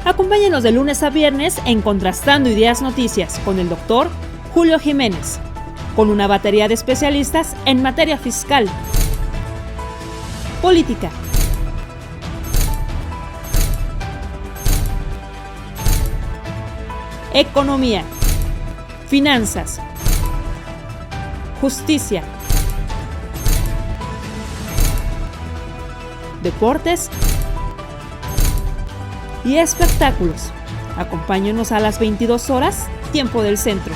Acompáñenos de lunes a viernes en Contrastando Ideas Noticias con el doctor Julio Jiménez, con una batería de especialistas en materia fiscal, política, economía, finanzas, justicia, deportes y espectáculos. Acompáñenos a las 22 horas, tiempo del centro.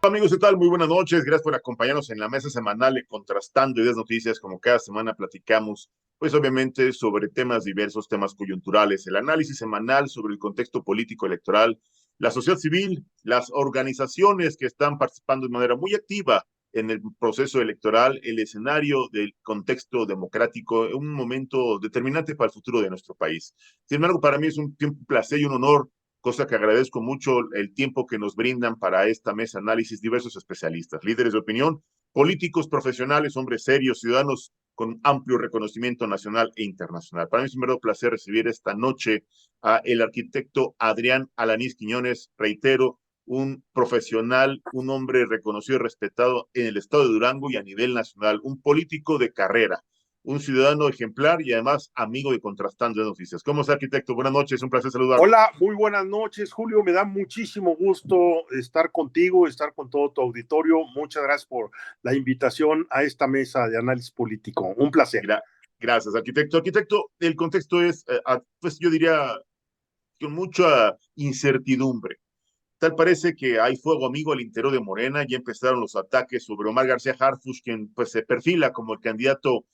Hola amigos, ¿qué tal? Muy buenas noches. Gracias por acompañarnos en la mesa semanal de Contrastando Ideas Noticias. Como cada semana platicamos, pues obviamente sobre temas diversos, temas coyunturales, el análisis semanal sobre el contexto político electoral, la sociedad civil, las organizaciones que están participando de manera muy activa en el proceso electoral, el escenario del contexto democrático, un momento determinante para el futuro de nuestro país. Sin embargo, para mí es un placer y un honor, cosa que agradezco mucho el tiempo que nos brindan para esta mesa de análisis diversos especialistas, líderes de opinión, políticos, profesionales, hombres serios, ciudadanos con amplio reconocimiento nacional e internacional. Para mí es un verdadero placer recibir esta noche a el arquitecto Adrián Alanís Quiñones, reitero, un profesional, un hombre reconocido y respetado en el estado de Durango y a nivel nacional, un político de carrera, un ciudadano ejemplar y además amigo de Contrastando Noticias. ¿Cómo está, arquitecto? Buenas noches, un placer saludarlo. Hola, muy buenas noches, Julio. Me da muchísimo gusto estar contigo, estar con todo tu auditorio. Muchas gracias por la invitación a esta mesa de análisis político. Un placer. Gracias, arquitecto. Arquitecto, el contexto es, pues yo diría, con mucha incertidumbre. Tal parece que hay fuego amigo al interior de Morena, ya empezaron los ataques sobre Omar García Harfuch, quien pues se perfila como el candidato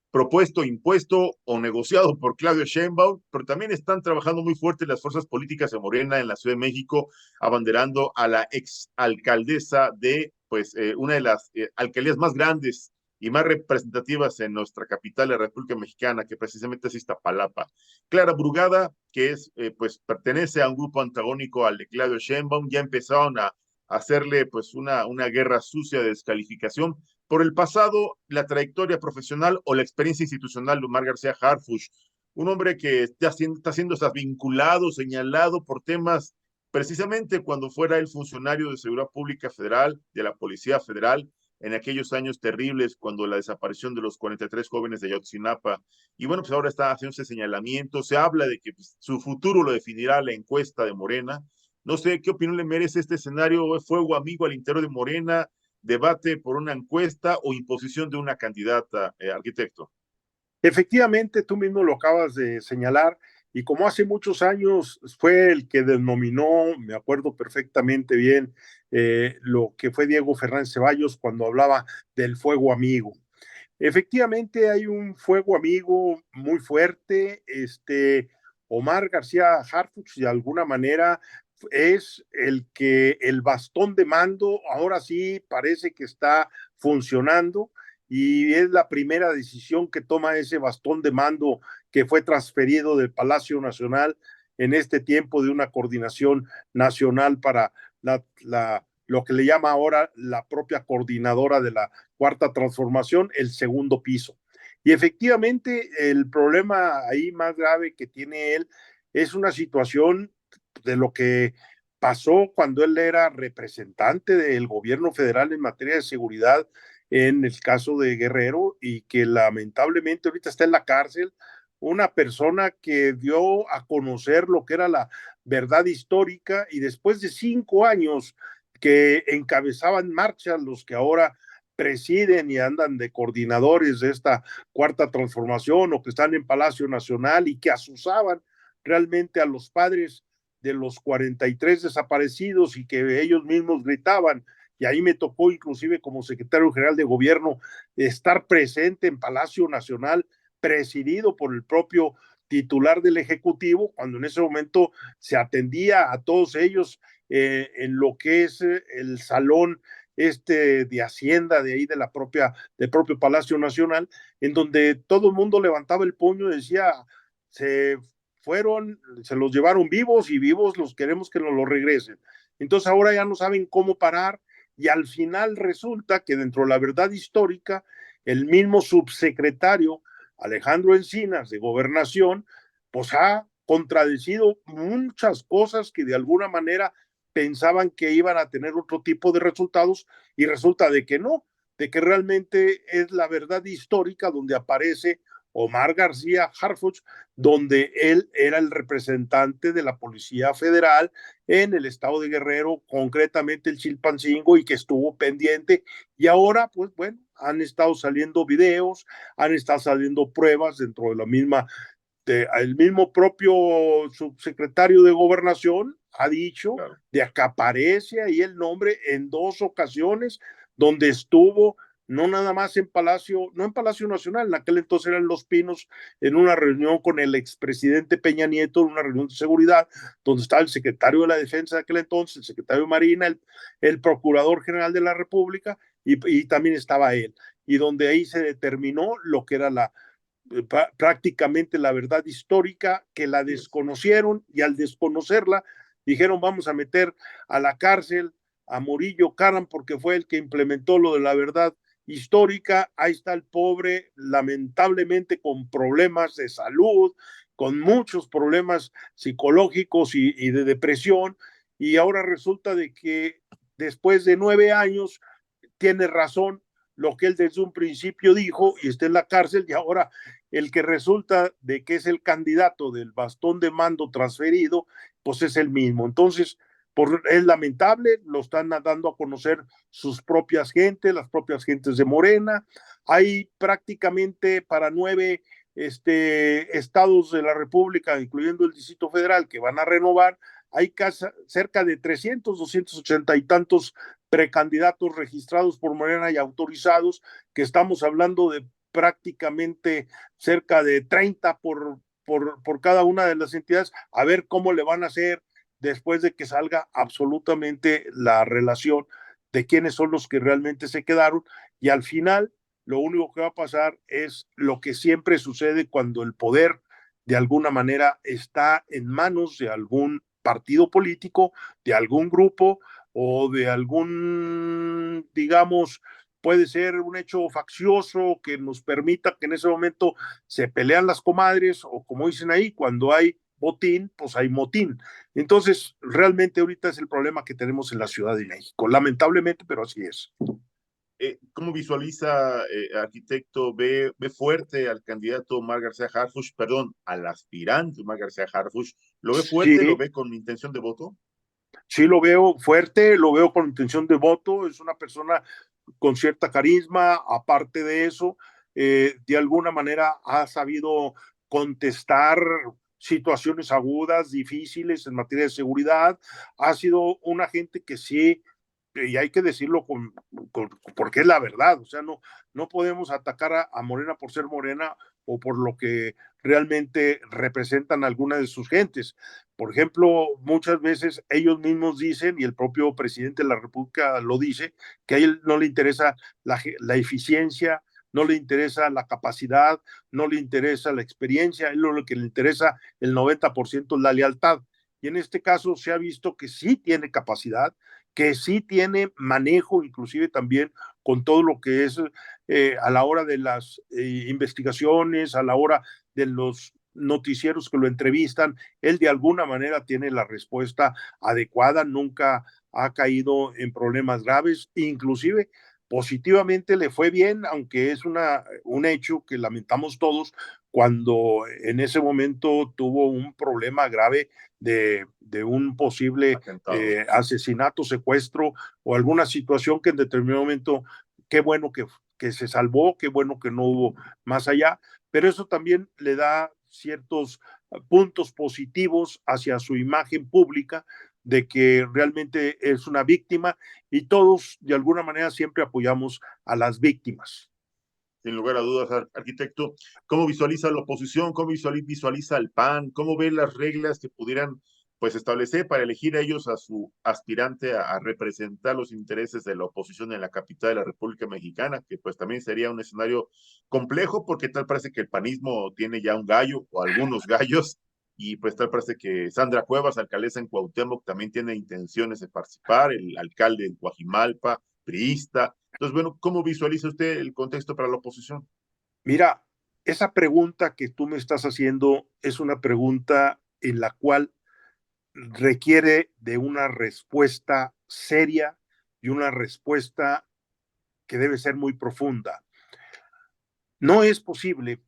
propuesto, impuesto o negociado por Claudio Sheinbaum, pero también están trabajando muy fuerte las fuerzas políticas de Morena en la Ciudad de México, abanderando a la exalcaldesa de pues una de las alcaldías más grandes y más representativas en nuestra capital, la República Mexicana, que precisamente es Iztapalapa. Clara Brugada, que es, pues, pertenece a un grupo antagónico al de Claudio Sheinbaum, ya empezaron a hacerle pues una guerra sucia de descalificación por el pasado, la trayectoria profesional o la experiencia institucional de Omar García Harfuch, un hombre que está siendo vinculado, señalado por temas precisamente cuando fuera el funcionario de Seguridad Pública Federal, de la Policía Federal, en aquellos años terribles, cuando la desaparición de los 43 jóvenes de Ayotzinapa, y bueno, pues ahora está haciendo ese señalamiento, se habla de que pues, su futuro lo definirá la encuesta de Morena. No sé qué opinión le merece este escenario, fuego amigo al interior de Morena, debate por una encuesta o imposición de una candidata, arquitecto. Efectivamente, tú mismo lo acabas de señalar, y como hace muchos años fue el que denominó, me acuerdo perfectamente bien, lo que fue Diego Fernández Ceballos cuando hablaba del fuego amigo. Efectivamente hay un fuego amigo muy fuerte. Omar García Harfuch de alguna manera es el bastón de mando ahora sí parece que está funcionando, y es la primera decisión que toma ese bastón de mando que fue transferido del Palacio Nacional en este tiempo de una coordinación nacional para lo que le llama ahora la propia coordinadora de la Cuarta Transformación, el segundo piso. Y efectivamente el problema ahí más grave que tiene él es una situación de lo que pasó cuando él era representante del gobierno federal en materia de seguridad en el caso de Guerrero, y que lamentablemente ahorita está en la cárcel, una persona que dio a conocer lo que era la verdad histórica, y después de 5 años que encabezaban marchas los que ahora presiden y andan de coordinadores de esta Cuarta Transformación, o que están en Palacio Nacional y que asusaban realmente a los padres de los 43 desaparecidos, y que ellos mismos gritaban, y ahí me tocó inclusive como secretario general de gobierno estar presente en Palacio Nacional, presidido por el propio titular del Ejecutivo, cuando en ese momento se atendía a todos ellos en lo que es el salón de Hacienda de ahí del propio Palacio Nacional, en donde todo el mundo levantaba el puño y decía, se los llevaron vivos, y vivos los queremos que nos los regresen. Entonces ahora ya no saben cómo parar, y al final resulta que dentro de la verdad histórica, el mismo subsecretario Alejandro Encinas de Gobernación pues ha contradecido muchas cosas que de alguna manera pensaban que iban a tener otro tipo de resultados y resulta de que no, de que realmente es la verdad histórica donde aparece Omar García Harfuch, donde él era el representante de la Policía Federal en el estado de Guerrero, concretamente el Chilpancingo, y que estuvo pendiente. Y ahora, pues bueno, han estado saliendo videos, han estado saliendo pruebas dentro de la misma, el mismo propio subsecretario de Gobernación ha dicho Claro. de que aparece ahí el nombre en 2 ocasiones donde estuvo, no nada más en Palacio, no en Palacio Nacional, en aquel entonces eran Los Pinos, en una reunión con el expresidente Peña Nieto, en una reunión de seguridad, donde estaba el secretario de la Defensa de aquel entonces, el secretario de Marina, el Procurador General de la República, y también estaba él, y donde ahí se determinó lo que era prácticamente la verdad histórica, que la desconocieron y al desconocerla dijeron vamos a meter a la cárcel a Murillo Karam porque fue el que implementó lo de la verdad histórica. Ahí está el pobre, lamentablemente con problemas de salud, con muchos problemas psicológicos y de depresión, y ahora resulta de que después de 9 años tiene razón lo que él desde un principio dijo y está en la cárcel, y ahora el que resulta de que es el candidato del bastón de mando transferido, pues es el mismo. Entonces, es lamentable, lo están dando a conocer sus propias gentes, las propias gentes de Morena. Hay prácticamente para 9 estados de la República, incluyendo el Distrito Federal, que van a renovar. Hay cerca de 300, 280 y tantos precandidatos registrados por Morena y autorizados, que estamos hablando de prácticamente cerca de 30 por cada una de las entidades, a ver cómo le van a hacer después de que salga absolutamente la relación de quiénes son los que realmente se quedaron, y al final lo único que va a pasar es lo que siempre sucede cuando el poder de alguna manera está en manos de algún partido político, de algún grupo o de algún, digamos, puede ser un hecho faccioso que nos permita que en ese momento se pelean las comadres, o como dicen ahí, cuando hay botín, pues hay motín. Entonces, realmente ahorita es el problema que tenemos en la Ciudad de México, lamentablemente, pero así es. ¿Cómo visualiza, arquitecto, ve fuerte al candidato Omar García Harfuch, perdón, al aspirante Omar García Harfuch? ¿Lo ve fuerte? ¿Lo Sí, ve con intención de voto? sí lo veo fuerte, lo veo con intención de voto, es una persona con cierta carisma, aparte de eso, de alguna manera ha sabido contestar situaciones agudas, difíciles en materia de seguridad, ha sido un agente que sí, y hay que decirlo porque es la verdad, o sea, no podemos atacar a Morena por ser Morena o por lo que realmente representan algunas de sus gentes. Por ejemplo, muchas veces ellos mismos dicen, y el propio presidente de la República lo dice, que a él no le interesa la eficiencia, no le interesa la capacidad, no le interesa la experiencia, a él lo que le interesa el 90% es la lealtad. Y en este caso se ha visto que sí tiene capacidad, que sí tiene manejo, inclusive también con todo lo que es a la hora de las investigaciones, a la hora de los noticieros que lo entrevistan, él de alguna manera tiene la respuesta adecuada, nunca ha caído en problemas graves, inclusive positivamente le fue bien, aunque es un hecho que lamentamos todos, cuando en ese momento tuvo un problema grave de un posible Atentado. asesinato, secuestro o alguna situación que en determinado momento, qué bueno que se salvó, qué bueno que no hubo más allá, pero eso también le da ciertos puntos positivos hacia su imagen pública de que realmente es una víctima, y todos de alguna manera siempre apoyamos a las víctimas. Sin lugar a dudas, arquitecto, ¿cómo visualiza la oposición? ¿Cómo visualiza el PAN? ¿Cómo ve las reglas que pudieran pues establecer para elegir a ellos a su aspirante a representar los intereses de la oposición en la capital de la República Mexicana? Que pues también sería un escenario complejo porque tal parece que el panismo tiene ya un gallo o algunos gallos, y pues tal parece que Sandra Cuevas, alcaldesa en Cuauhtémoc, también tiene intenciones de participar, el alcalde en Coajimalpa, priista. Entonces, bueno, ¿cómo visualiza usted el contexto para la oposición? Mira, esa pregunta que tú me estás haciendo es una pregunta en la cual requiere de una respuesta seria y una respuesta que debe ser muy profunda. No es posible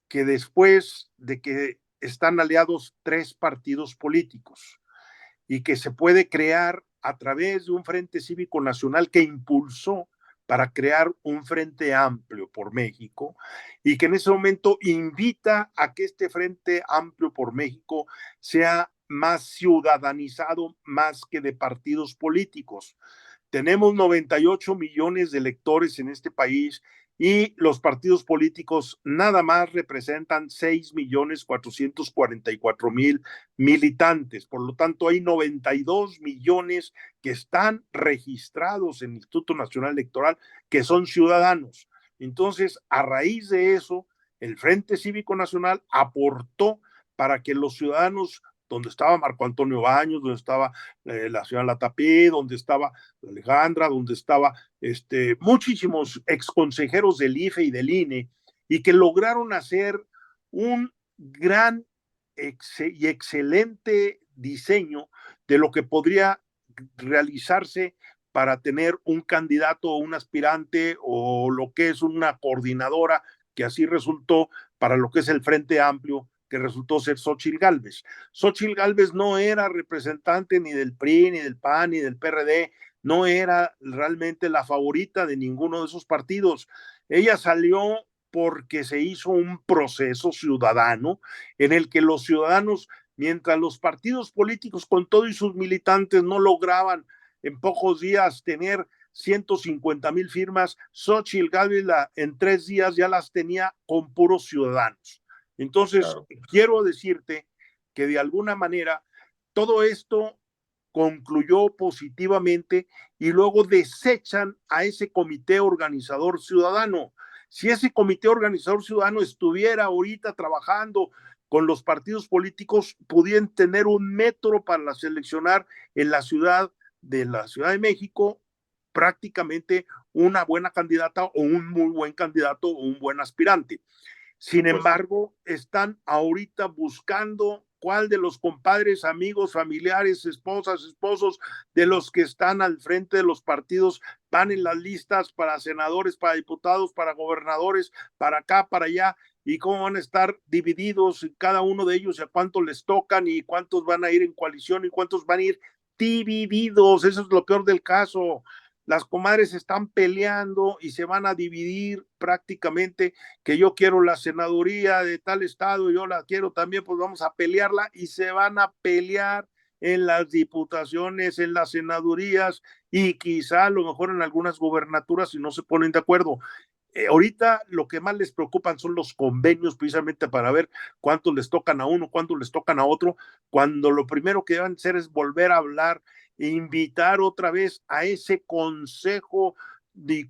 que después de que están aliados tres partidos políticos y que se puede crear a través de un Frente Cívico Nacional que impulsó para crear un Frente Amplio por México y que en ese momento invita a que este Frente Amplio por México sea más ciudadanizado más que de partidos políticos. Tenemos 98 millones de electores en este país y los partidos políticos nada más representan 6.444.000 militantes. Por lo tanto, hay 92 millones que están registrados en el Instituto Nacional Electoral, que son ciudadanos. Entonces, a raíz de eso, el Frente Cívico Nacional aportó para que los ciudadanos, donde estaba Marco Antonio Baños, donde estaba la señora Latapé, donde estaba Alejandra, donde estaba muchísimos exconsejeros del IFE y del INE, y que lograron hacer un gran y excelente diseño de lo que podría realizarse para tener un candidato o un aspirante o lo que es una coordinadora, que así resultó para lo que es el Frente Amplio, que resultó ser Xóchitl Gálvez. Xóchitl Gálvez no era representante ni del PRI, ni del PAN, ni del PRD, no era realmente la favorita de ninguno de esos partidos. Ella salió porque se hizo un proceso ciudadano en el que los ciudadanos, mientras los partidos políticos con todo y sus militantes no lograban en pocos días tener 150,000 firmas, Xóchitl Gálvez en 3 días ya las tenía con puros ciudadanos. Entonces, Claro. quiero decirte que de alguna manera todo esto concluyó positivamente y luego desechan a ese comité organizador ciudadano. Si ese comité organizador ciudadano estuviera ahorita trabajando con los partidos políticos, pudieran tener un metro para seleccionar en la Ciudad de México prácticamente una buena candidata o un muy buen candidato o un buen aspirante. Sin embargo, están ahorita buscando cuál de los compadres, amigos, familiares, esposas, esposos de los que están al frente de los partidos van en las listas para senadores, para diputados, para gobernadores, para acá, para allá, y cómo van a estar divididos cada uno de ellos, a cuántos les tocan y cuántos van a ir en coalición y cuántos van a ir divididos. Eso es lo peor del caso. Las comadres están peleando y se van a dividir prácticamente, que yo quiero la senaduría de tal estado, yo la quiero también, pues vamos a pelearla y se van a pelear en las diputaciones, en las senadurías y quizá a lo mejor en algunas gobernaturas si no se ponen de acuerdo. Ahorita lo que más les preocupan son los convenios precisamente para ver cuántos les tocan a uno, cuántos les tocan a otro, cuando lo primero que deben hacer es volver a hablar e invitar otra vez a ese consejo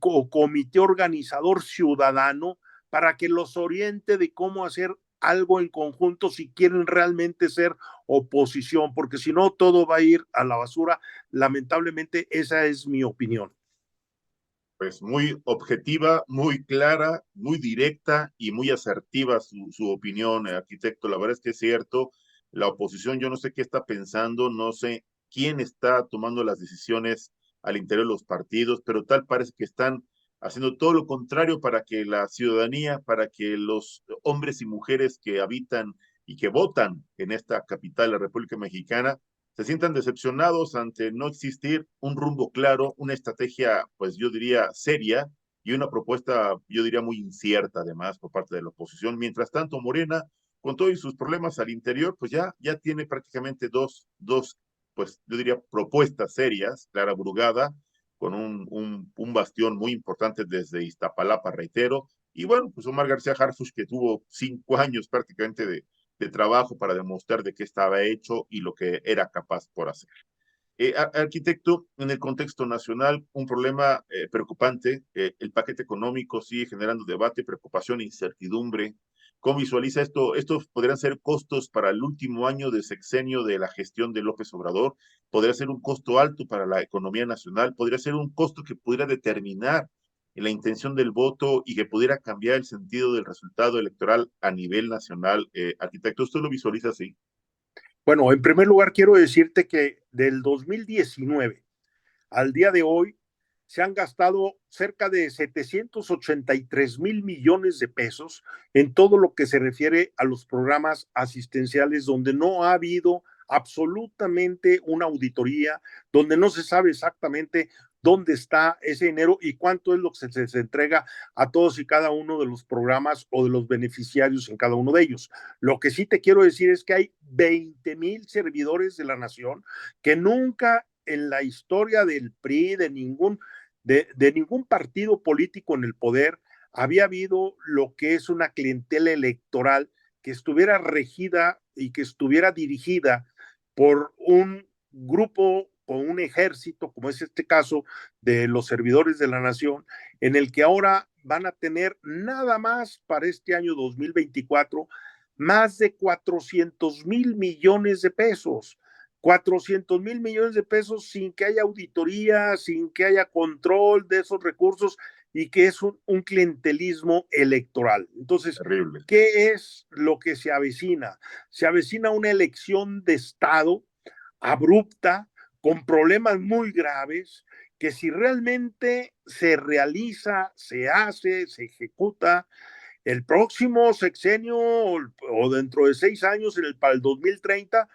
o comité organizador ciudadano para que los oriente de cómo hacer algo en conjunto si quieren realmente ser oposición, porque si no todo va a ir a la basura. Lamentablemente esa es mi opinión. Pues muy objetiva, muy clara, muy directa y muy asertiva su opinión, arquitecto. La verdad es que es cierto, la oposición, yo no sé qué está pensando, no sé quién está tomando las decisiones al interior de los partidos, pero tal parece que están haciendo todo lo contrario para que la ciudadanía, para que los hombres y mujeres que habitan y que votan en esta capital de la República Mexicana se sientan decepcionados ante no existir un rumbo claro, una estrategia, pues yo diría, seria y una propuesta, yo diría, muy incierta además por parte de la oposición. Mientras tanto, Morena, con todos sus problemas al interior, pues ya tiene prácticamente dos, pues yo diría, propuestas serias. Clara Brugada, con un bastión muy importante desde Iztapalapa, reitero, y bueno, pues Omar García Harfuch, que tuvo 5 años prácticamente de trabajo para demostrar de qué estaba hecho y lo que era capaz por hacer. Arquitecto, en el contexto nacional, un problema preocupante. El paquete económico sigue generando debate, preocupación e incertidumbre. ¿Cómo visualiza esto? ¿Estos podrían ser costos para el último año de sexenio de la gestión de López Obrador? ¿Podría ser un costo alto para la economía nacional? ¿Podría ser un costo que pudiera determinar en la intención del voto y que pudiera cambiar el sentido del resultado electoral a nivel nacional. Arquitecto, ¿usted lo visualiza así? Bueno, en primer lugar quiero decirte que del 2019 al día de hoy se han gastado cerca de 783,000 millones de pesos en todo lo que se refiere a los programas asistenciales, donde no ha habido absolutamente una auditoría, donde no se sabe exactamente dónde está ese dinero y cuánto es lo que se entrega a todos y cada uno de los programas o de los beneficiarios en cada uno de ellos. Lo que sí te quiero decir es que hay 20,000 servidores de la nación que nunca en la historia del PRI, de ningún partido político en el poder, había habido lo que es una clientela electoral que estuviera regida y que estuviera dirigida por un grupo o un ejército, como es este caso de los servidores de la nación, en el que ahora van a tener nada más para este año 2024 más de 400,000 millones de pesos. 400,000 millones de pesos sin que haya auditoría, sin que haya control de esos recursos y que es un clientelismo electoral. Entonces, Terrible. ¿qué es lo que se avecina? Se avecina una elección de Estado abrupta, con problemas muy graves, que si realmente se realiza, se hace, se ejecuta, el próximo sexenio o dentro de 6 años, para el 2030,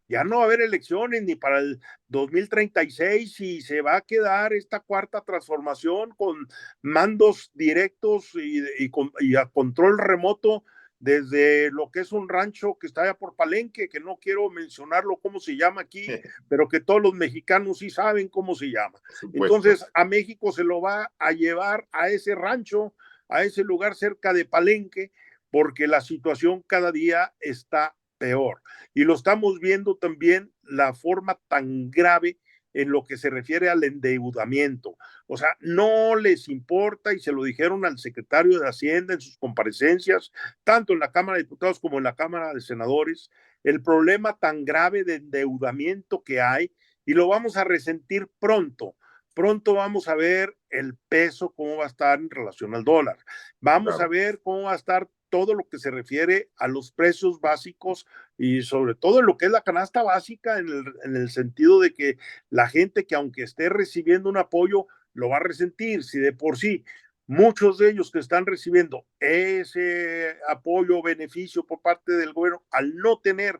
ya no va a haber elecciones ni para el 2036 y se va a quedar esta cuarta transformación con mandos directos y a control remoto desde lo que es un rancho que está allá por Palenque, que no quiero mencionarlo cómo se llama aquí, pero que todos los mexicanos sí saben cómo se llama. Por supuesto. Entonces a México se lo va a llevar a ese rancho, a ese lugar cerca de Palenque, porque la situación cada día está peor. Y lo estamos viendo también la forma tan grave en lo que se refiere al endeudamiento. O sea, no les importa, y se lo dijeron al secretario de Hacienda en sus comparecencias, tanto en la Cámara de Diputados como en la Cámara de Senadores, el problema tan grave de endeudamiento que hay, y lo vamos a resentir pronto. Pronto vamos a ver el peso, cómo va a estar en relación al dólar. Vamos a ver cómo va a estar todo lo que se refiere a los precios básicos y sobre todo en lo que es la canasta básica, en el sentido de que la gente que aunque esté recibiendo un apoyo, lo va a resentir. Si de por sí muchos de ellos que están recibiendo ese apoyo o beneficio por parte del gobierno, al no tener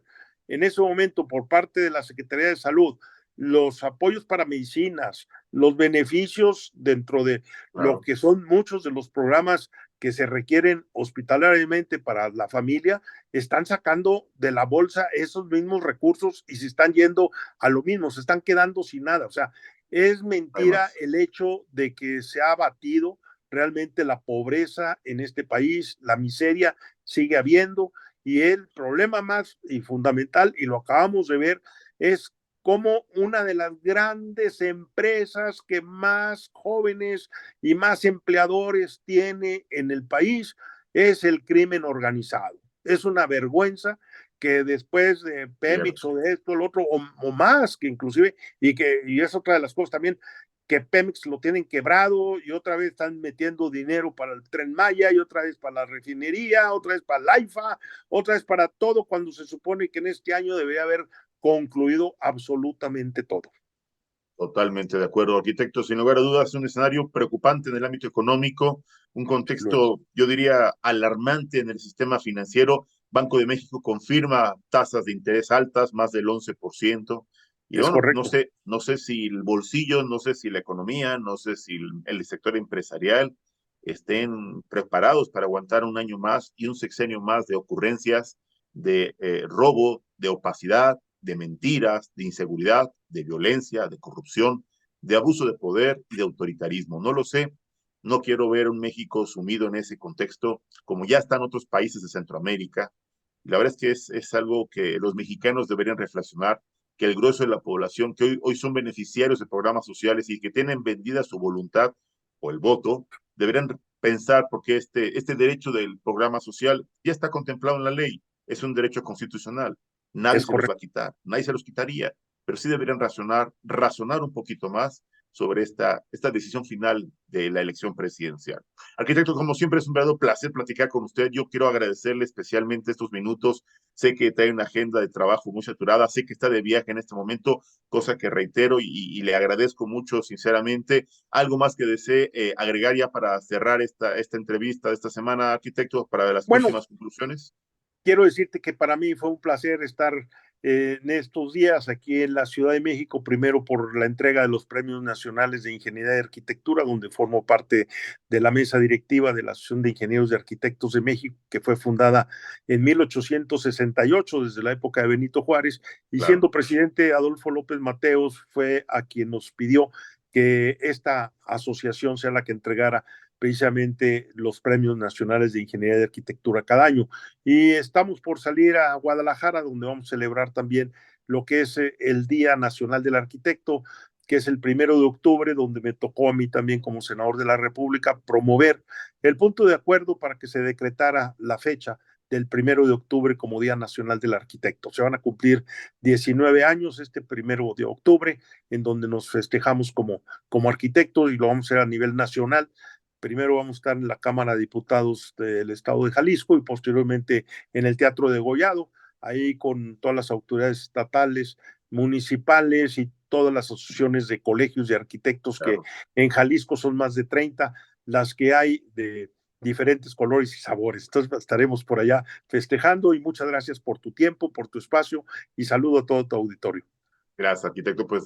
en ese momento por parte de la Secretaría de Salud los apoyos para medicinas, los beneficios dentro de lo que son muchos de los programas que se requieren hospitalariamente para la familia, están sacando de la bolsa esos mismos recursos y se están yendo a lo mismo, se están quedando sin nada. O sea, es mentira el hecho de que se ha abatido realmente la pobreza en este país, la miseria sigue habiendo, y el problema más y fundamental, y lo acabamos de ver, es como una de las grandes empresas que más jóvenes y más empleadores tiene en el país es el crimen organizado. Es una vergüenza que después de Pemex o de esto, el otro, o más, que inclusive, y es otra de las cosas también, que Pemex lo tienen quebrado y otra vez están metiendo dinero para el Tren Maya y otra vez para la refinería, otra vez para la IFA, otra vez para todo, cuando se supone que en este año debería haber concluido absolutamente todo. Totalmente de acuerdo, arquitecto. Sin lugar a dudas, un escenario preocupante en el ámbito económico, un contexto, yo diría, alarmante en el sistema financiero. Banco de México confirma tasas de interés altas, más del 11%. Y es bueno, correcto. no sé si el bolsillo, no sé si la economía, no sé si el sector empresarial estén preparados para aguantar un año más y un sexenio más de ocurrencias, de robo, de opacidad, de mentiras, de inseguridad, de violencia, de corrupción, de abuso de poder y de autoritarismo. No lo sé, no quiero ver un México sumido en ese contexto, como ya están otros países de Centroamérica. La verdad es que es algo que los mexicanos deberían reflexionar, que el grueso de la población que hoy son beneficiarios de programas sociales y que tienen vendida su voluntad o el voto, deberían pensar porque este derecho del programa social ya está contemplado en la ley, es un derecho constitucional. Nadie Es se los va correcto. a quitar, nadie se los quitaría, pero sí deberían razonar un poquito más sobre esta decisión final de la elección presidencial. Arquitecto, como siempre, es un verdadero placer platicar con usted. Yo quiero agradecerle especialmente estos minutos. Sé que trae una agenda de trabajo muy saturada, sé que está de viaje en este momento, cosa que reitero y le agradezco mucho, sinceramente. ¿Algo más que desee agregar ya para cerrar esta entrevista de esta semana, arquitecto, para las Bueno, próximas conclusiones? quiero decirte que para mí fue un placer estar en estos días aquí en la Ciudad de México, primero por la entrega de los Premios Nacionales de Ingeniería y Arquitectura, donde formo parte de la mesa directiva de la Asociación de Ingenieros y Arquitectos de México, que fue fundada en 1868, desde la época de Benito Juárez, y Claro. siendo presidente Adolfo López Mateos, fue a quien nos pidió que esta asociación sea la que entregara precisamente los Premios Nacionales de Ingeniería y Arquitectura cada año. Y estamos por salir a Guadalajara, donde vamos a celebrar también lo que es el Día Nacional del Arquitecto, que es el 1 de octubre, donde me tocó a mí también como senador de la República promover el punto de acuerdo para que se decretara la fecha del 1 de octubre como Día Nacional del Arquitecto. Se van a cumplir 19 años este 1 de octubre, en donde nos festejamos como arquitectos y lo vamos a hacer a nivel nacional. Primero vamos a estar en la Cámara de Diputados del Estado de Jalisco y posteriormente en el Teatro de Degollado, ahí con todas las autoridades estatales, municipales y todas las asociaciones de colegios de arquitectos, Claro. que en Jalisco son más de 30, las que hay de diferentes colores y sabores. Entonces estaremos por allá festejando y muchas gracias por tu tiempo, por tu espacio y saludo a todo tu auditorio. Gracias, arquitecto. Pues,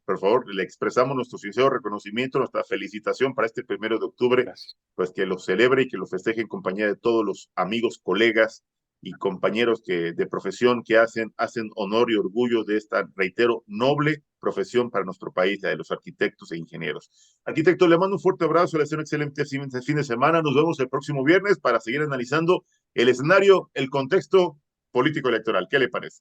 por favor, le expresamos nuestro sincero reconocimiento, nuestra felicitación para este 1 de octubre, Gracias. pues que lo celebre y que lo festeje en compañía de todos los amigos, colegas y compañeros de profesión que hacen honor y orgullo de esta, reitero, noble profesión para nuestro país, la de los arquitectos e ingenieros. Arquitecto, le mando un fuerte abrazo, le deseo un excelente fin de semana. Nos vemos el próximo viernes para seguir analizando el escenario, el contexto político electoral. ¿Qué le parece?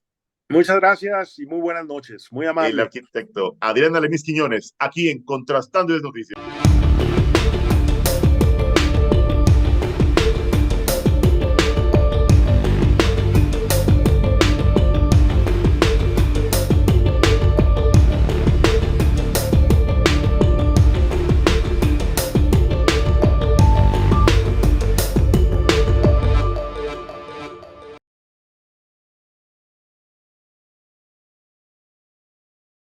Muchas gracias y muy buenas noches. Muy El amable. arquitecto Adrián Alemis Quiñones, aquí en Contrastando las Noticias.